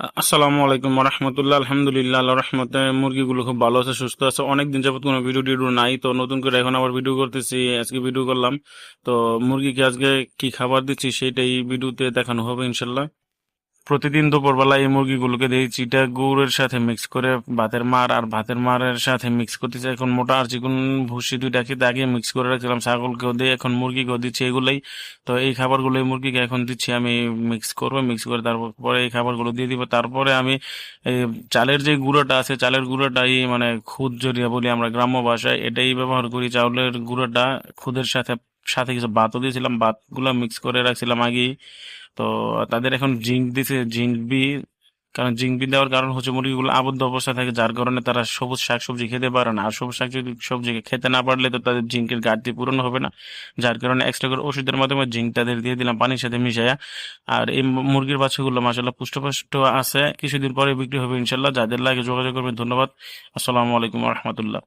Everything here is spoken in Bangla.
আসসালামু আলাইকুম রহমতুল্লাহ। আলহামদুলিল্লাহ, আল্লাহ রহমতে মুরগিগুলো খুব ভালো আছে, সুস্থ আছে। অনেকদিন যাবত কোনো ভিডিও টিডিও নাই, তো নতুন করে এখন আবার ভিডিও করতেছি। আজকে ভিডিও করলাম। তো মুরগিকে আজকে কি খাবার দিচ্ছি সেটাই ভিডিওতে দেখানো হবে ইনশাল্লাহ। প্রতিদিন দুপুরবেলা এই মুরগিগুলোকে দিই চিটা গুড়ের সাথে মিক্স করে ভাতের মার, আর ভাতের মারের সাথে মিক্স করতেছি এখন মোটা আর চিকন ভুসি দুইটা খেতে আগে মিক্স করে রাখছিলাম, ছাগলকেও দিই, এখন মুরগিকেও দিচ্ছি এগুলোই। তো এই খাবারগুলো এই মুরগিকে এখন দিচ্ছি আমি। মিক্স করবো, মিক্স করে তারপরে এই খাবারগুলো দিয়ে দিব। তারপরে আমি এই চালের যে গুঁড়োটা আছে, চালের গুঁড়োটাই মানে খুদ জড়িয়ে বলি আমরা গ্রাম্য ভাষায়, এটাই ব্যবহার করি। চাউলের গুঁড়োটা খুদের সাথে সাথে কিছু ভাতও দিয়েছিলাম, ভাতগুলো মিক্স করে রাখছিলাম আগেই। তো তাদের এখন জিঙ্ক দিছে, জিঙ্ক বি। কারণ জিঙ্ক বি দেওয়ার কারণ হচ্ছে মুরগিগুলো আবদ্ধ অবস্থায় থাকে, যার কারণে তারা সবুজ শাকসবজি খেতে পারে না। আর সবুজ শাকসবজি খেতে না পারলে তো তাদের জিঙ্কের ঘাটতি পূরণ হবে না। যার কারণে এক্সট্রা করে ওষুধের মাধ্যমে জিঙ্ক তাদের দিয়ে দিলাম পানির সাথে মিশাইয়া। আর এই মুরগির বাচ্চাগুলো মাশাআল্লাহ পুষ্টপুষ্ট আছে, কিছুদিন পরে বিক্রি হবে ইনশাল্লাহ। যাদের লাগে যোগাযোগ করবেন। ধন্যবাদ। আসসালামু আলাইকুম রহমতুল্লাহ।